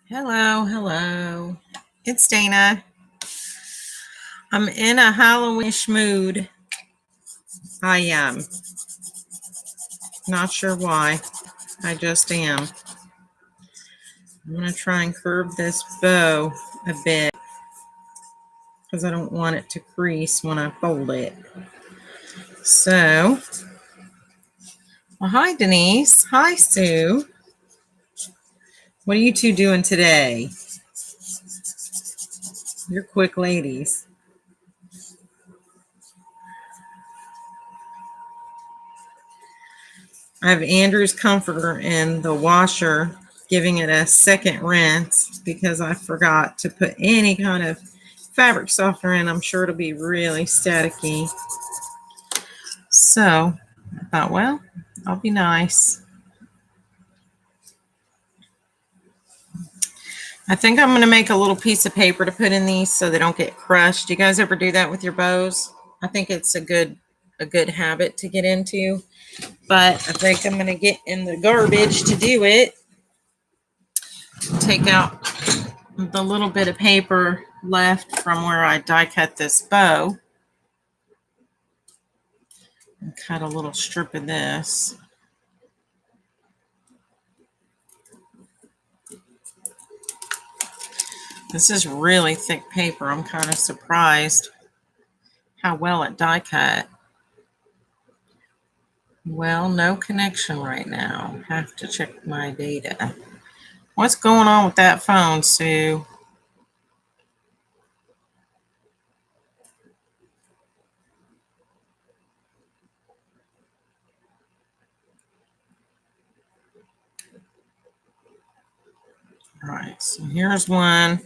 Hello, hello. It's Dana. I'm in a Halloweenish mood. I am. Not sure why. I just am. I'm going to try and curve this bow a bit because I don't want it to crease when I fold it. So, well, hi Denise. Hi Sue. What are you two doing today? You're quick ladies. I have Andrew's comforter in the washer, giving it a second rinse because I forgot to put any kind of fabric softener in. I'm sure it'll be really staticky. So I thought, well, I'll be nice. I think I'm going to make a little piece of paper to put in these so they don't get crushed. Do you guys ever do that with your bows? I think it's a good habit to get into, but I think I'm going to get in the garbage to do it. Take out the little bit of paper left from where I die cut this bow and cut a little strip of this. This is really thick paper. I'm kind of surprised how well it die cut. Well, no connection right now. Have to check my data. What's going on with that phone, Sue? All right, so here's one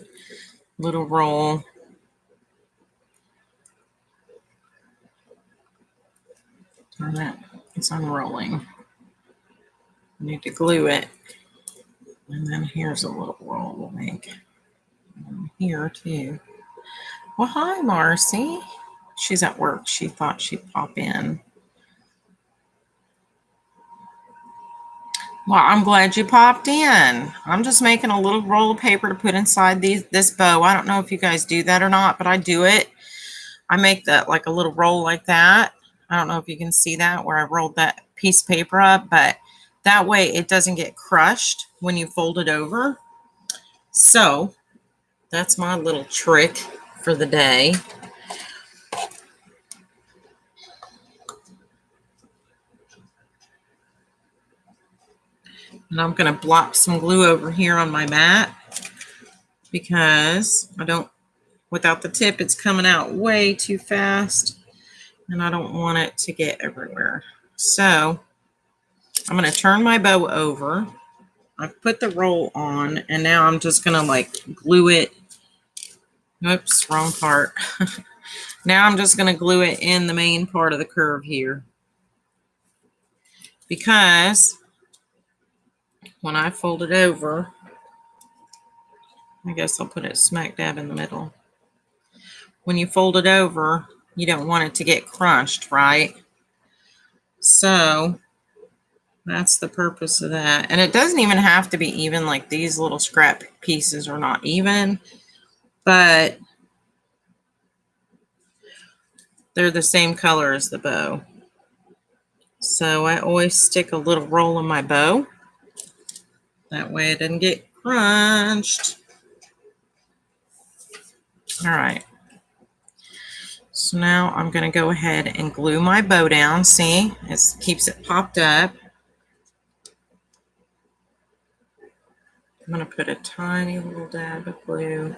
little roll. Darn it, it's unrolling. I need to glue it. And then here's a little roll we'll make. Here too. Well, hi, Marcy. She's at work. She thought she'd pop in. Well, I'm glad you popped in. I'm just making a little roll of paper to put inside this bow. I don't know if you guys do that or not, but I do it. I make that like a little roll like that. I don't know if you can see that where I rolled that piece of paper up, but that way it doesn't get crushed when you fold it over. So that's my little trick for the day. And I'm going to blop some glue over here on my mat because without the tip, it's coming out way too fast and I don't want it to get everywhere. So I'm going to turn my bow over. I've put the roll on and now I'm just going to like glue it. Oops, wrong part. Now I'm just going to glue it in the main part of the curve here because when I fold it over, I guess I'll put it smack dab in the middle. When you fold it over, you don't want it to get crushed, right? So that's the purpose of that. And it doesn't even have to be even, like these little scrap pieces are not even, but they're the same color as the bow. So I always stick a little roll in my bow. That way it doesn't get crunched. All right. So now I'm going to go ahead and glue my bow down. See, it keeps it popped up. I'm going to put a tiny little dab of glue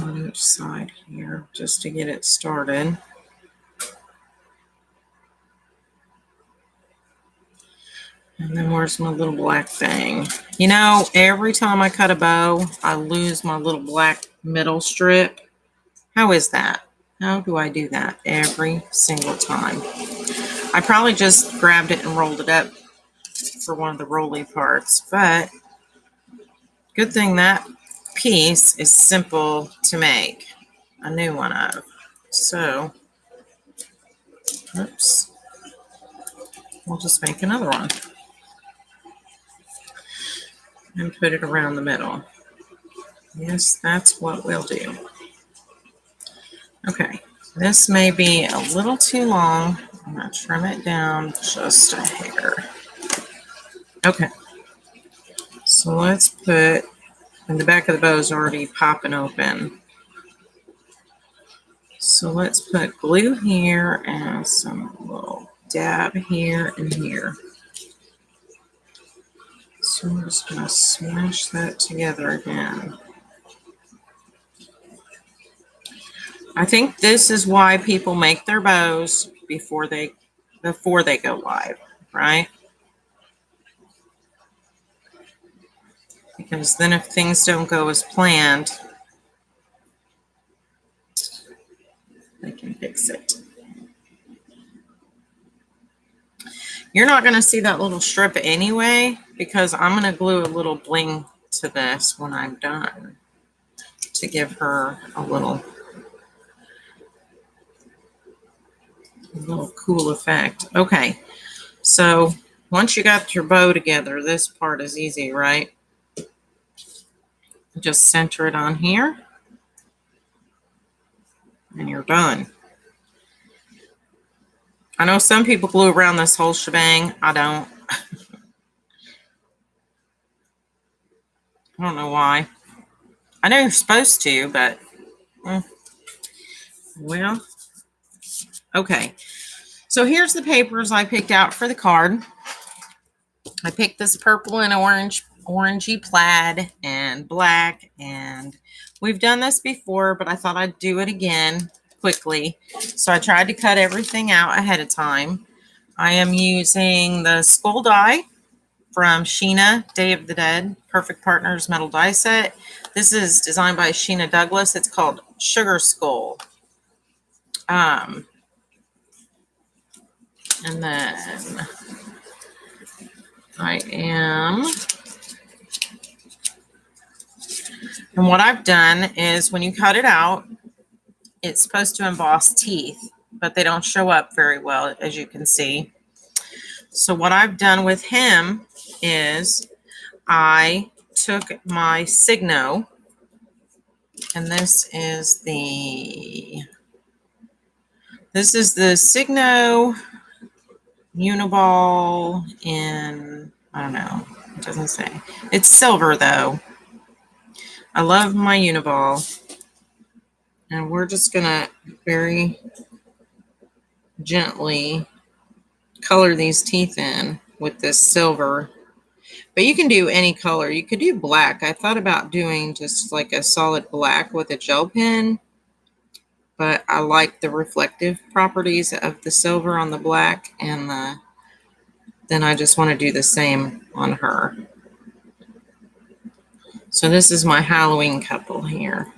on each side here just to get it started. And then where's my little black thing? You know, every time I cut a bow, I lose my little black middle strip. How is that? How do I do that every single time? I probably just grabbed it and rolled it up for one of the rolly parts, but good thing that piece is simple to make a new one of. So, oops, we'll just make another one and put it around the middle. Yes, that's what we'll do. Okay, this may be a little too long. I'm going to trim it down just a hair. Okay, so let's put, and the back of the bow is already popping open. So let's put glue here and some little dab here and here. So I'm just going to smash that together again. I think this is why people make their bows before they go live, right? Because then if things don't go as planned, they can fix it. You're not going to see that little strip anyway, because I'm going to glue a little bling to this when I'm done to give her a little cool effect. Okay, so once you got your bow together, this part is easy, right? Just center it on here and you're done. I know some people glue around this whole shebang. I don't. I don't know why. I know you're supposed to, but well, okay. So here's the papers I picked out for the card. I picked this purple and orangey plaid and black, and we've done this before, but I thought I'd do it again quickly. So I tried to cut everything out ahead of time. I am using the Skull die from Sheena, Day of the Dead, Perfect Partners metal die set. This is designed by Sheena Douglas. It's called Sugar Skull. And then and what I've done is when you cut it out, it's supposed to emboss teeth, but they don't show up very well, as you can see. So what I've done with him is I took my Signo, and this is the Signo Uniball in, I don't know, it doesn't say. It's silver though. I love my Uniball. And we're just gonna very gently color these teeth in with this silver. But you can do any color. You could do black. I thought about doing just like a solid black with a gel pen, but I like the reflective properties of the silver on the black, and then I just want to do the same on her. So this is my Halloween couple here.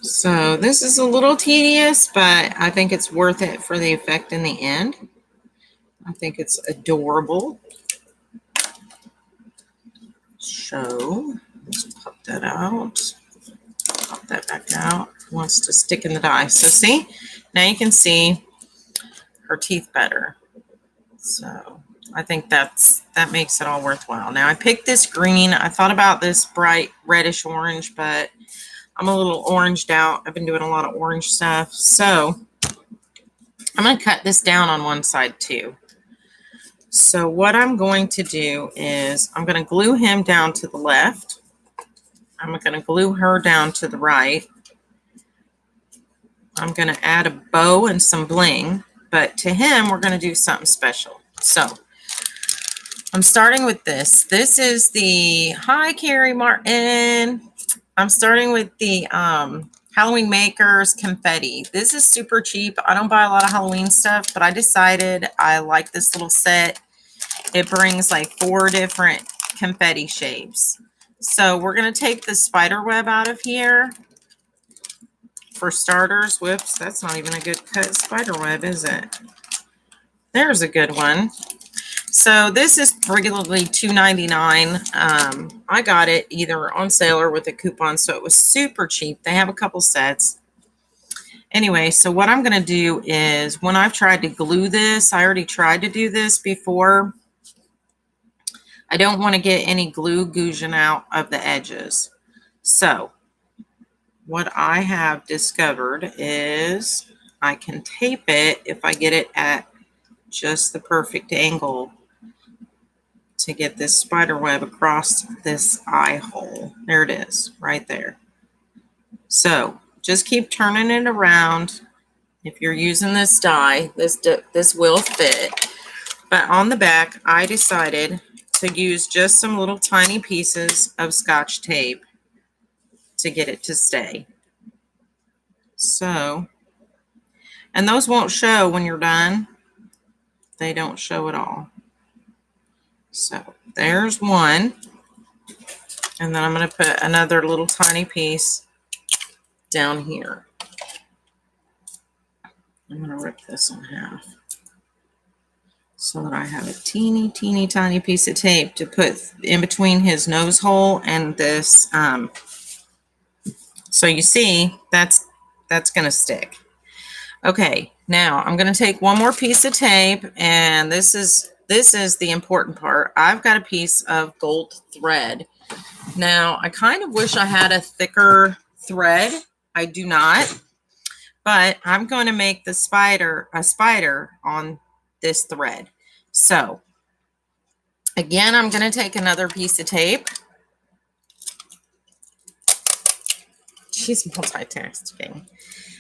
So this is a little tedious, but I think it's worth it for the effect in the end. I think it's adorable. So let's pop that out. Pop that back out. Wants to stick in the die. So see, now you can see her teeth better. So I think that makes it all worthwhile. Now I picked this green. I thought about this bright reddish orange, but I'm a little oranged out. I've been doing a lot of orange stuff. So I'm going to cut this down on one side too. So what I'm going to do is I'm going to glue him down to the left. I'm going to glue her down to the right. I'm going to add a bow and some bling, but to him, we're going to do something special. So I'm starting with this. This is the, hi, Carrie Martin. I'm starting with the Halloween Makers confetti. This is super cheap. I don't buy a lot of Halloween stuff, but I decided I like this little set. It brings like 4 different confetti shapes. So we're going to take the spider web out of here. For starters, whoops, that's not even a good cut spider web, is it? There's a good one. So this is regularly $2.99. I got it either on sale or with a coupon, so it was super cheap. They have a couple sets. Anyway, so what I'm going to do is when I've tried to glue this, I already tried to do this before. I don't want to get any glue gouging out of the edges. So what I have discovered is I can tape it if I get it at just the perfect angle to get this spider web across this eye hole. There it is, right there. So just keep turning it around. If you're using this die, this will fit. But on the back, I decided to use just some little tiny pieces of Scotch tape to get it to stay. So, and those won't show when you're done. They don't show at all. So there's one. And then I'm going to put another little tiny piece down here. I'm going to rip this in half so that I have a teeny, teeny, tiny piece of tape to put in between his nose hole and this. So you see, that's going to stick. Okay, now I'm going to take one more piece of tape, and this is the important part. I've got a piece of gold thread. Now, I kind of wish I had a thicker thread. I do not, but I'm going to make the spider a spider on this thread. So, again, I'm going to take another piece of tape. She's multitasking.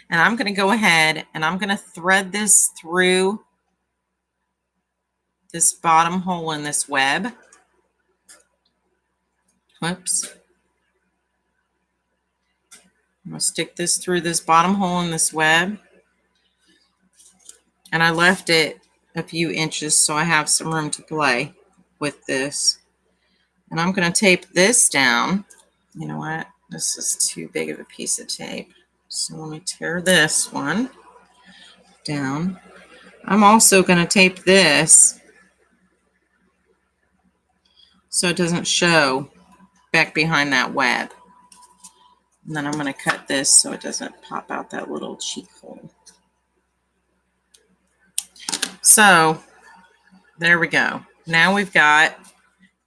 And I'm going to go ahead and I'm going to thread this through this bottom hole in this web. Whoops. I'm going to stick this through this bottom hole in this web. And I left it a few inches so I have some room to play with this. And I'm going to tape this down. You know what? This is too big of a piece of tape. So let me tear this one down. I'm also going to tape this so it doesn't show back behind that web. And then I'm going to cut this so it doesn't pop out that little cheek hole. So there we go. Now we've got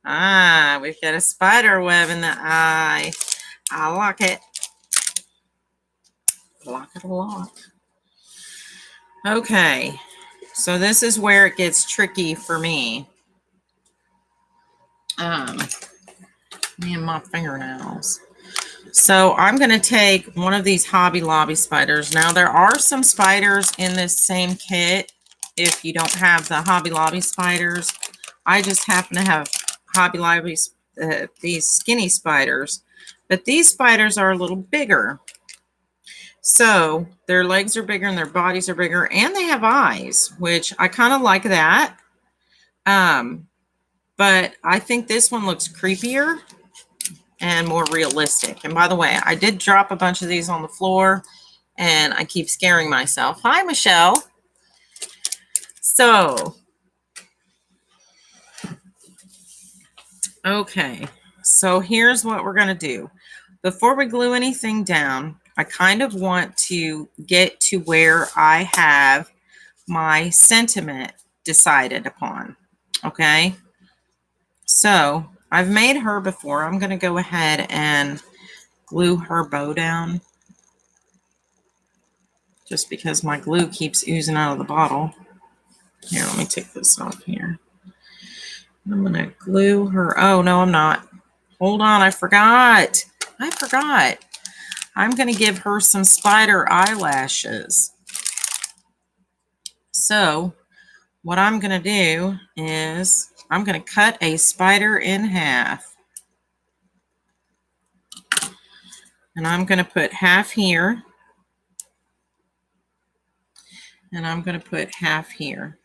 a spider web in the eye. I like it. I like it a lot. Okay, so this is where it gets tricky for me. Me and my fingernails. So I'm going to take one of these Hobby Lobby spiders. Now there are some spiders in this same kit. If you don't have the Hobby Lobby spiders, I just happen to have Hobby Lobby's these skinny spiders, but these spiders are a little bigger. So their legs are bigger and their bodies are bigger, and they have eyes, which I kind of like that. But I think this one looks creepier and more realistic. And by the way, I did drop a bunch of these on the floor and I keep scaring myself. Hi, Michelle. So, okay, so here's what we're going to do. Before we glue anything down, I kind of want to get to where I have my sentiment decided upon. Okay, so I've made her before. I'm going to go ahead and glue her bow down just because my glue keeps oozing out of the bottle. Here, let me take this off here. I'm going to glue her. Oh, no, I'm not. Hold on, I forgot. I'm going to give her some spider eyelashes. So what I'm going to do is I'm going to cut a spider in half. And I'm going to put half here. And I'm going to put half here.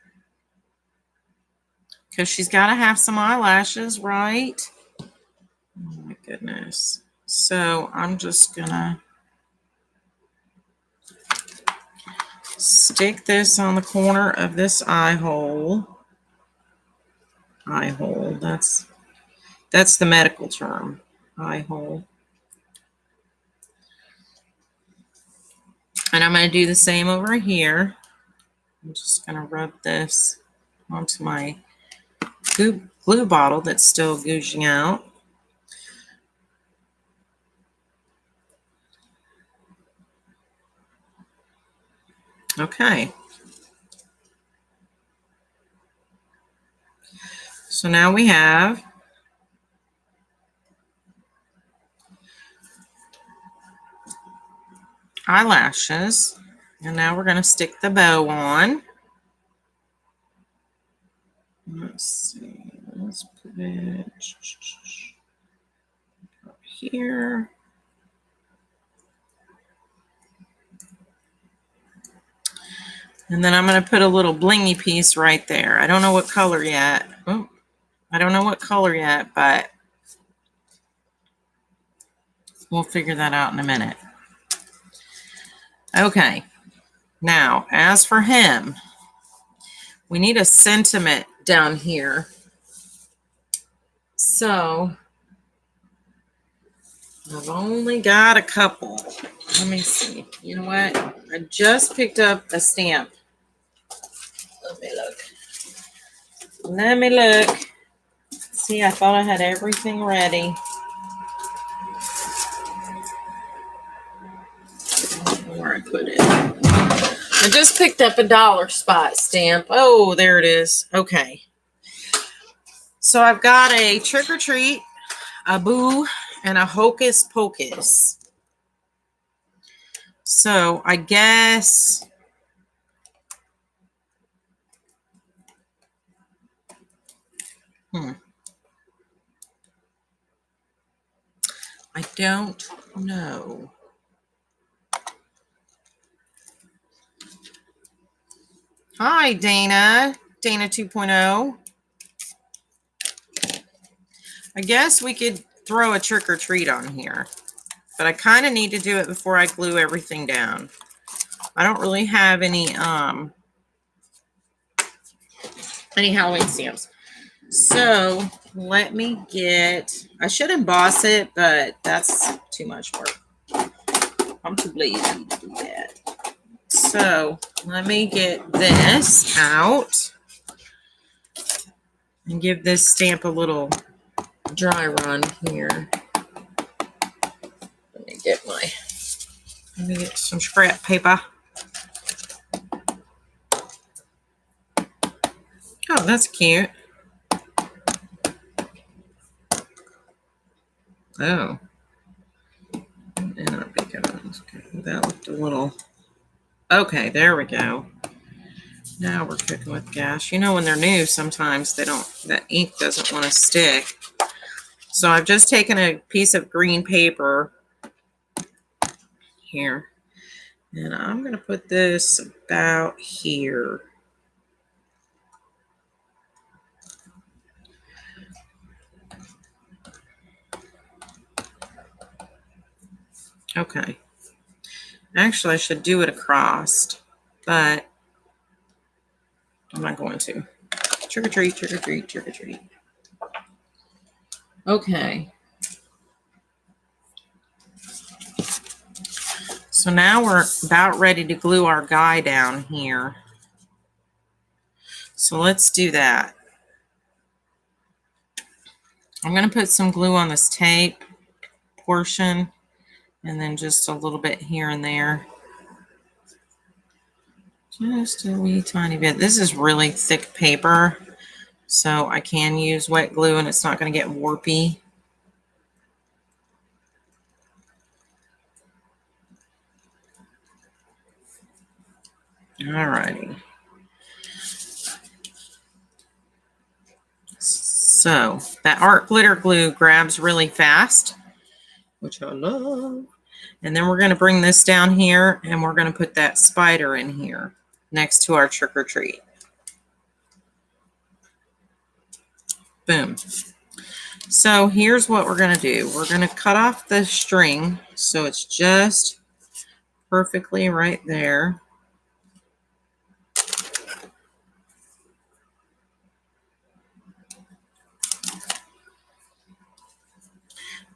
Because she's got to have some eyelashes, right? Oh my goodness. So I'm just going to stick this on the corner of this eye hole. Eye hole, that's the medical term, eye hole. And I'm going to do the same over here. I'm just going to rub this onto my glue bottle that's still gouging out. Okay. So now we have eyelashes. And now we're going to stick the bow on. Let's see. Let's put it up here. And then I'm going to put a little blingy piece right there. I don't know what color yet. Oh, I don't know what color yet, but we'll figure that out in a minute. Okay. Now, as for him, we need a sentiment down here. So, I've only got a couple. Let me see. You know what? I just picked up a stamp. Let me look. Let me look. See, I thought I had everything ready. Where I put it. I just picked up a dollar spot stamp. Oh, there it is. Okay. So I've got a Trick or Treat, a Boo, and a Hocus Pocus. So I guess I don't know. Hi, Dana. Dana 2.0. I guess we could throw a Trick or Treat on here, but I kind of need to do it before I glue everything down. I don't really have any Halloween stamps. So let me get, I should emboss it, but that's too much work. I'm too lazy to do that. So let me get this out and give this stamp a little dry run here. Let me get some scrap paper. Oh, that's cute. Oh. And I'll pick it up. Okay, that looked a little. Okay, there we go. Now we're cooking with gas. You know, when they're new, sometimes that ink doesn't want to stick. So I've just taken a piece of green paper here, and I'm going to put this about here. Okay. Actually, I should do it across, but I'm not going to. Trick or treat, trick or treat, trick or treat. Okay. So now we're about ready to glue our guy down here. So let's do that. I'm going to put some glue on this tape portion and then just a little bit here and there. Just a wee tiny bit. This is really thick paper, so I can use wet glue and it's not going to get warpy. Alrighty. So that art glitter glue grabs really fast, which I love. And then we're going to bring this down here and we're going to put that spider in here next to our trick or treat. Boom. So here's what we're going to do. We're going to cut off the string so it's just perfectly right there.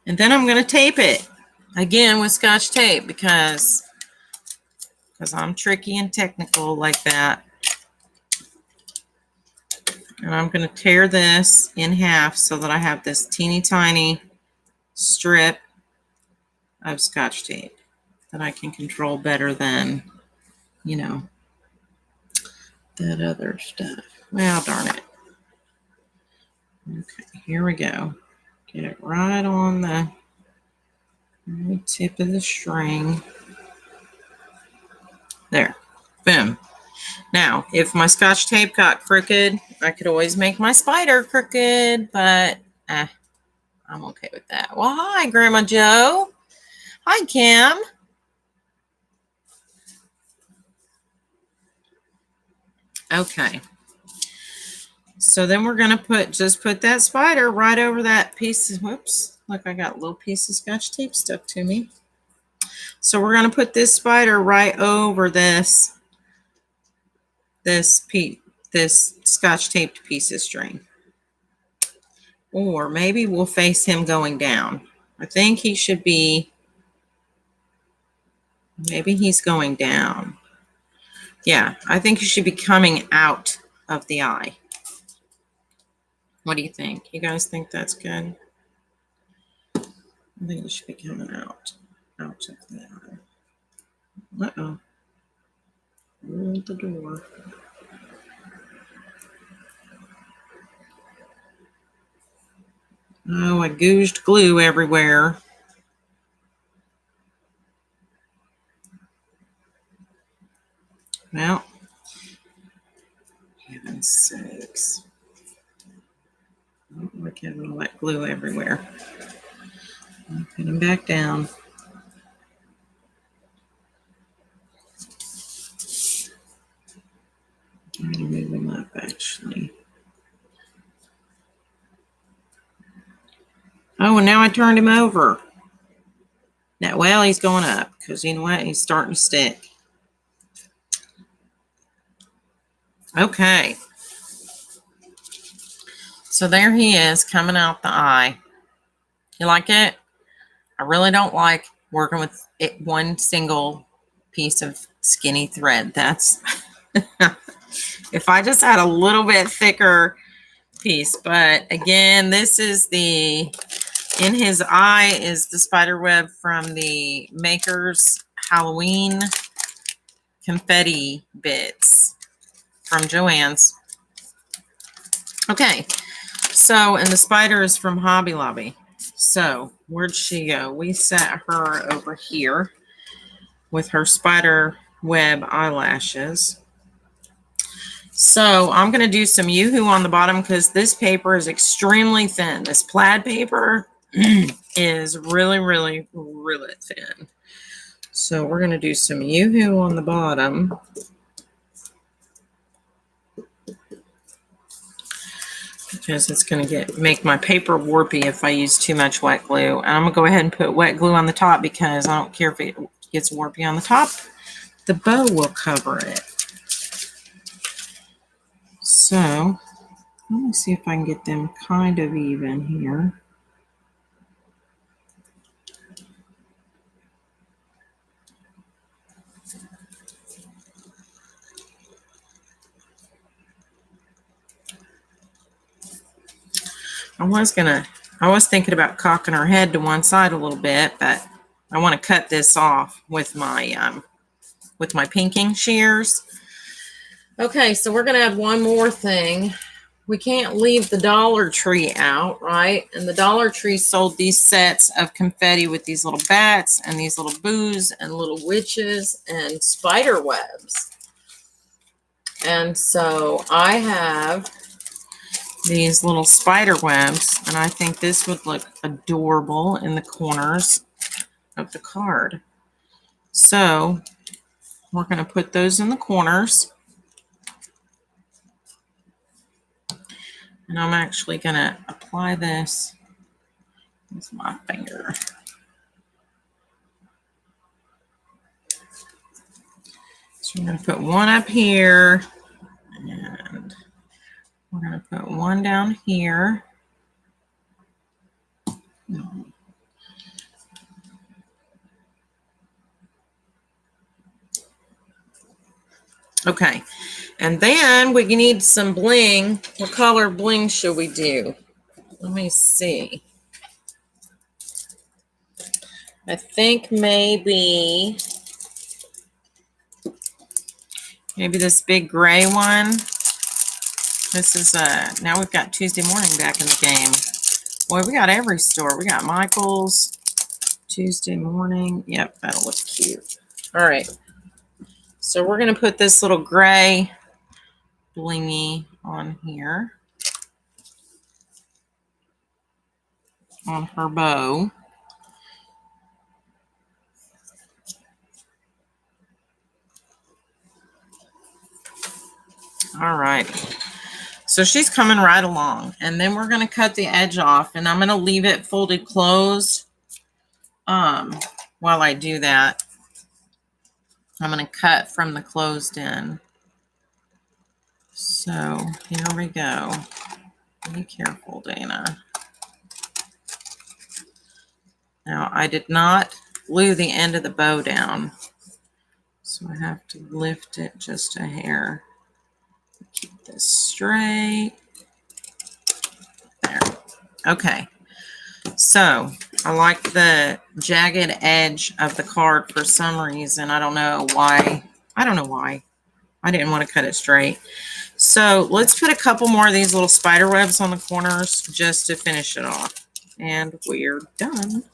And then I'm going to tape it again with Scotch tape because because I'm tricky and technical like that. And I'm going to tear this in half so that I have this teeny tiny strip of Scotch tape that I can control better than, you know, that other stuff. Well, darn it. Okay, here we go. Get it right on the tip of the string. There. Boom. Now, if my Scotch tape got crooked, I could always make my spider crooked, but I'm okay with that. Well, hi, Grandma Joe. Hi, Kim. Okay. So then we're going to just put that spider right over that piece of, whoops, look, I got a little piece of Scotch tape stuck to me. So we're going to put this spider right over this Scotch taped piece of string. Or maybe we'll face him going down. I think he should be, maybe he's going down. Yeah, I think he should be coming out of the eye. What do you think? You guys think that's good? I think he should be coming out of the eye. Uh-oh. Ruled the door. Oh, I gouged glue everywhere. Well, heaven's sakes. Oh, look at all that glue everywhere. I'll put him back down. I'm going to move him up, actually. Oh, and now I turned him over. Now, well, he's going up because you know what? He's starting to stick. Okay. So there he is coming out the eye. You like it? I really don't like working with one single piece of skinny thread. That's if I just had a little bit thicker piece. But again, this is in his eye is the spider web from the Maker's Halloween confetti bits from Joann's. Okay, so, and the spider is from Hobby Lobby. So, where'd she go? We set her over here with her spider web eyelashes. So, I'm going to do some Yoo-Hoo on the bottom because this paper is extremely thin. This plaid paper is really, really, really thin. So, we're going to do some Yoo-Hoo on the bottom. Because it's going to make my paper warpy if I use too much wet glue. And I'm going to go ahead and put wet glue on the top because I don't care if it gets warpy on the top. The bow will cover it. So, let me see if I can get them kind of even here. I was thinking about cocking her head to one side a little bit, but I want to cut this off with my pinking shears. Okay, so we're going to add one more thing. We can't leave the Dollar Tree out, right? And the Dollar Tree sold these sets of confetti with these little bats and these little boos and little witches and spider webs. And so I have these little spider webs, and I think this would look adorable in the corners of the card. So we're going to put those in the corners. And I'm actually going to apply this with my finger. So I'm going to put one up here, and we're going to put one down here. Okay, and then we need some bling. What color bling should we do? Let me see. I think maybe this big gray one. This is now we've got Tuesday Morning back in the game. Boy, we got every store. We got Michael's, Tuesday Morning. Yep, that'll look cute. All right. So we're going to put this little gray blingy on here on her bow. All right. So she's coming right along, and then we're going to cut the edge off, and I'm going to leave it folded closed. While I do that, I'm going to cut from the closed end. So here we go. Be careful, Dana. Now I did not glue the end of the bow down, so I have to lift it just a hair. Keep this straight. There. Okay. So I like the jagged edge of the card for some reason. I don't know why. I didn't want to cut it straight. So let's put a couple more of these little spider webs on the corners just to finish it off. And we're done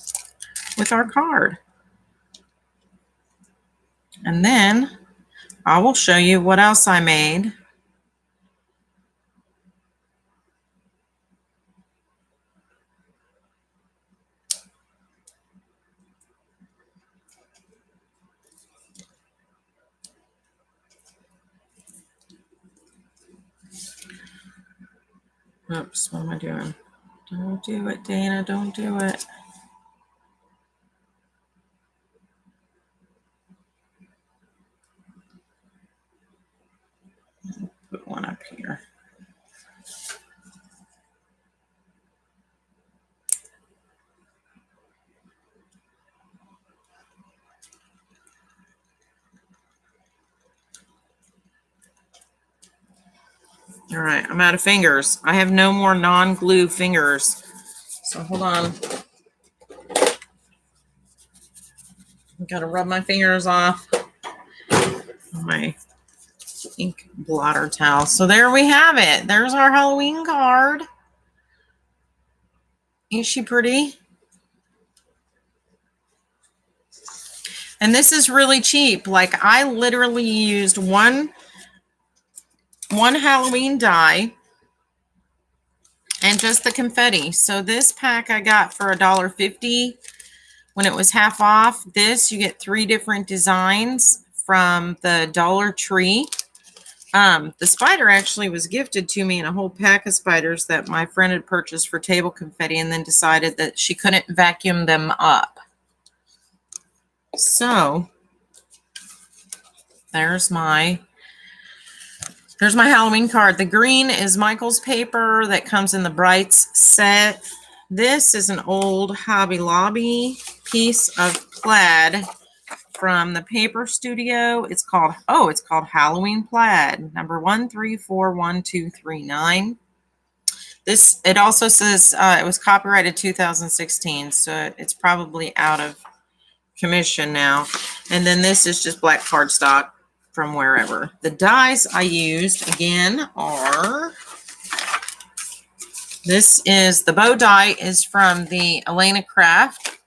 with our card. And then I will show you what else I made. Oops, what am I doing? Don't do it, Dana, don't do it. Put one up here. All right, I'm out of fingers. I have no more non-glue fingers. So hold on. I've got to rub my fingers off my ink blotter towel. So there we have it. There's our Halloween card. Is she pretty? And this is really cheap. Like I literally used one Halloween die and just the confetti. So this pack I got for $1.50 when it was half off. This, you get 3 different designs from the Dollar Tree. The spider actually was gifted to me in a whole pack of spiders that my friend had purchased for table confetti and then decided that she couldn't vacuum them up. So there's my Halloween card. The green is Michael's paper that comes in the Brights set. This is an old Hobby Lobby piece of plaid from the Paper Studio. It's called Halloween Plaid, number 1341239. It also says it was copyrighted 2016, so it's probably out of commission now. And then this is just black cardstock from wherever. The dies I used again are, this is the bow die is from the Elena Craft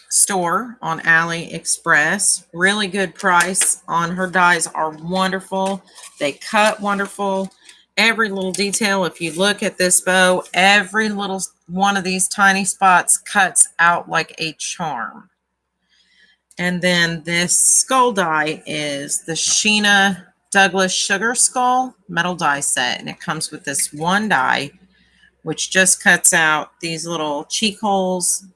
store on AliExpress. Really good price on her dies. Are wonderful. They cut wonderful. Every little detail, if you look at this bow, every little one of these tiny spots cuts out like a charm. And then this skull die is the Sheena Douglas Sugar Skull metal die set. And it comes with this one die, which just cuts out these little cheek holes,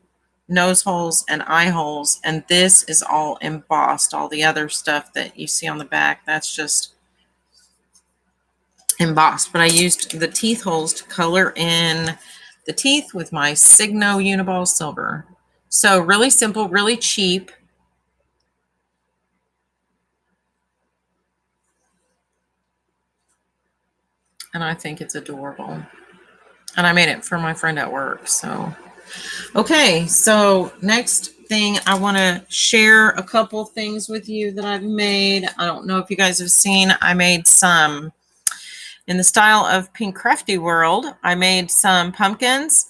nose holes, and eye holes. And this is all embossed. All the other stuff that you see on the back, that's just embossed. But I used the teeth holes to color in the teeth with my Signo Uniball Silver. So really simple, really cheap. And I think it's adorable. And I made it for my friend at work. So, okay. So next thing, I want to share a couple things with you that I've made. I don't know if you guys have seen, I made some in the style of Pink Crafty World. I made some pumpkins.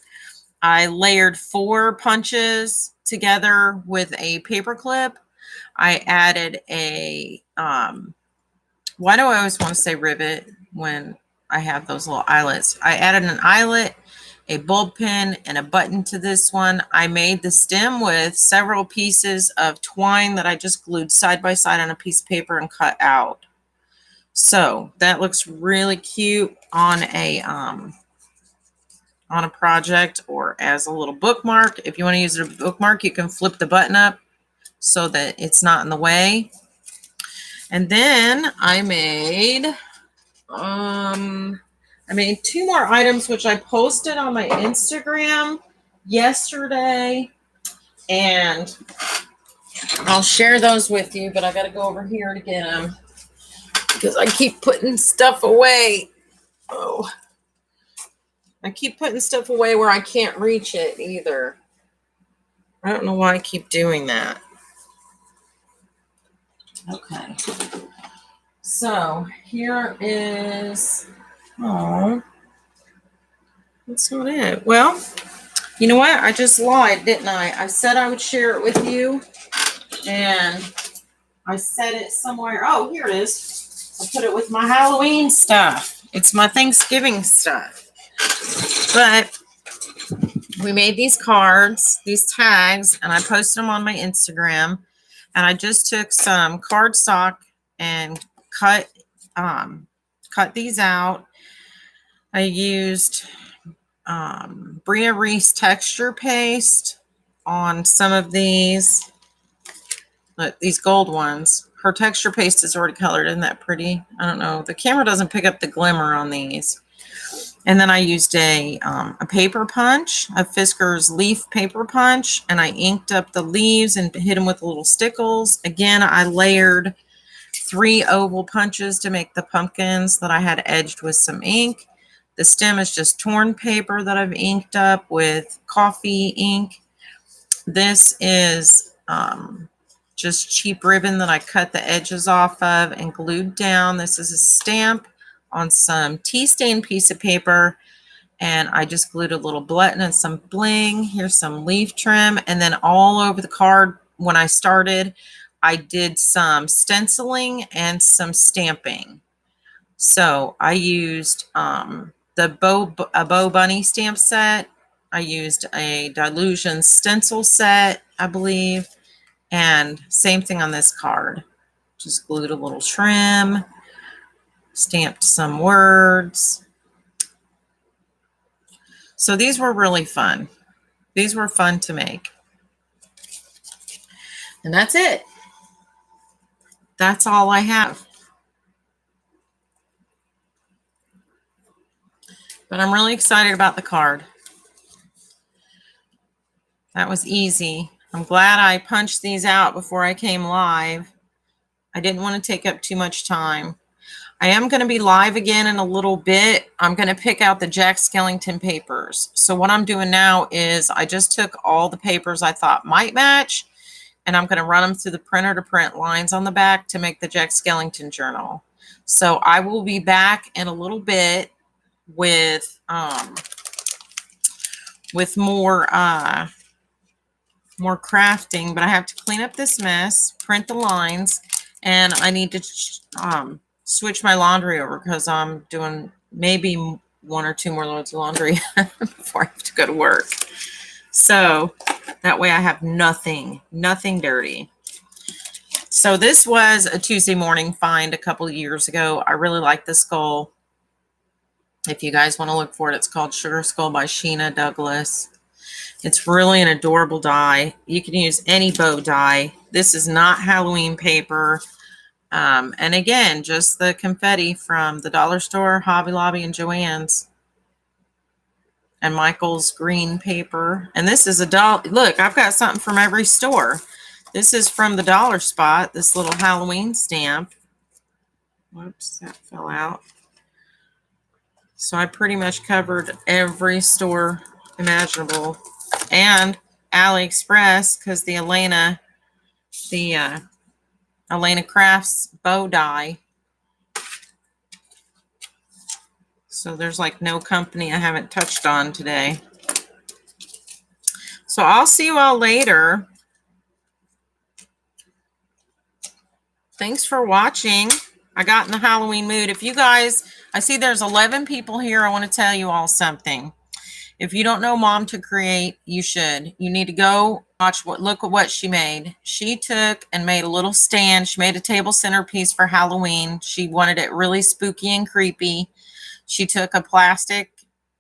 I layered 4 punches together with a paper clip. I added a, why do I always want to say rivet when I have those little eyelets? I added an eyelet, a bulb pin, and a button to this one. I made the stem with several pieces of twine that I just glued side by side on a piece of paper and cut out. So that looks really cute on a project or as a little bookmark. If you want to use it as a bookmark, you can flip the button up so that it's not in the way. And then I made 2 more items, which I posted on my Instagram yesterday, and I'll share those with you, but I got to go over here to get them because I keep putting stuff away. Oh, I keep putting stuff away where I can't reach it either. I don't know why I keep doing that. Okay. So here is, oh, that's not it. Well, you know what? I just lied, didn't I? I said I would share it with you, and I said it somewhere. Oh, here it is. I put it with my Halloween stuff. It's my Thanksgiving stuff. But we made these cards, these tags, and I posted them on my Instagram. And I just took some cardstock and cut these out. I used Bria Reese texture paste on some of these. Look, these gold ones. Her texture paste is already colored. Isn't that pretty? I don't know. The camera doesn't pick up the glimmer on these. And then I used a paper punch, a Fiskars leaf paper punch, and I inked up the leaves and hit them with little stickles. Again, I layered 3 oval punches to make the pumpkins that I had edged with some ink. The stem is just torn paper that I've inked up with coffee ink. This is just cheap ribbon that I cut the edges off of and glued down. This is a stamp on some tea stain piece of paper, and I just glued a little button and some bling. Here's some leaf trim, and then all over the card when I started, I did some stenciling and some stamping. So I used a Bo Bunny stamp set. I used a Dylusion stencil set, I believe, and same thing on this card. Just glued a little trim, stamped some words. So these were really fun. These were fun to make. And that's it. That's all I have. But I'm really excited about the card. That was easy. I'm glad I punched these out before I came live. I didn't want to take up too much time. I am going to be live again in a little bit. I'm going to pick out the Jack Skellington papers. So what I'm doing now is I just took all the papers I thought might match, and I'm going to run them through the printer to print lines on the back to make the Jack Skellington journal. So I will be back in a little bit with more crafting, but I have to clean up this mess, print the lines, and I need to switch my laundry over because I'm doing maybe 1 or 2 more loads of laundry before I have to go to work. So that way I have nothing dirty. So this was a Tuesday morning find a couple of years ago. I really like this skull. If you guys want to look for it, it's called Sugar Skull by Sheena Douglas. It's really an adorable die. You can use any bow die. This is not Halloween paper. And again, just the confetti from the dollar store, Hobby Lobby, and Joann's. And Michael's green paper. And this is a dollar. Look, I've got something from every store. This is from the Dollar Spot, this little Halloween stamp. Whoops, that fell out. So I pretty much covered every store imaginable, and AliExpress, because the Elena Crafts bow die. So there's like no company I haven't touched on today. So I'll see you all later. Thanks for watching. I got in the Halloween mood. If you guys, I see there's 11 people here. I want to tell you all something. If you don't know Mom to Create, you should. You need to go look at what she made. She took and made a little stand. She made a table centerpiece for Halloween. She wanted it really spooky and creepy. She took a plastic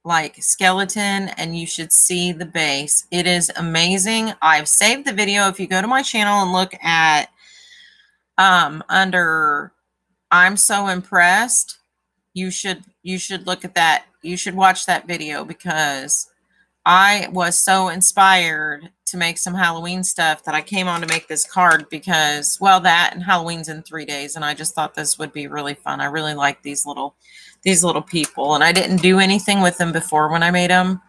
like skeleton, and you should see the base. It is amazing. I've saved the video. If you go to my channel and look at under I'm so impressed, you should look at that. You should watch that video, because I was so inspired to make some Halloween stuff that I came on to make this card, because, well, that and Halloween's in 3 days, and I just thought this would be really fun. I really like these little people, and I didn't do anything with them before when I made them.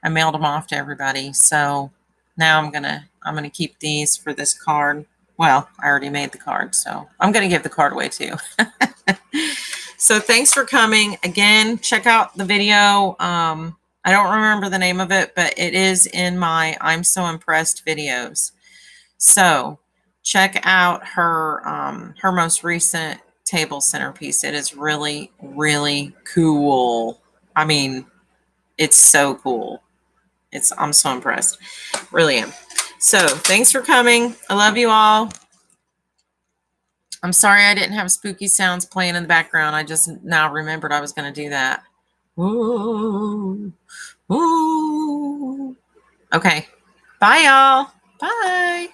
I mailed them off to everybody. So now I'm gonna keep these for this card. Well, I already made the card, so I'm gonna give the card away too. So thanks for coming. Again, check out the video. I don't remember the name of it, but it is in my I'm So Impressed videos. So check out her her most recent table centerpiece. It is really, really cool. I mean, it's so cool. I'm so impressed. Really am. So thanks for coming. I love you all. I'm sorry I didn't have spooky sounds playing in the background. I just now remembered I was going to do that. Ooh. Ooh. Okay. Bye, y'all. Bye.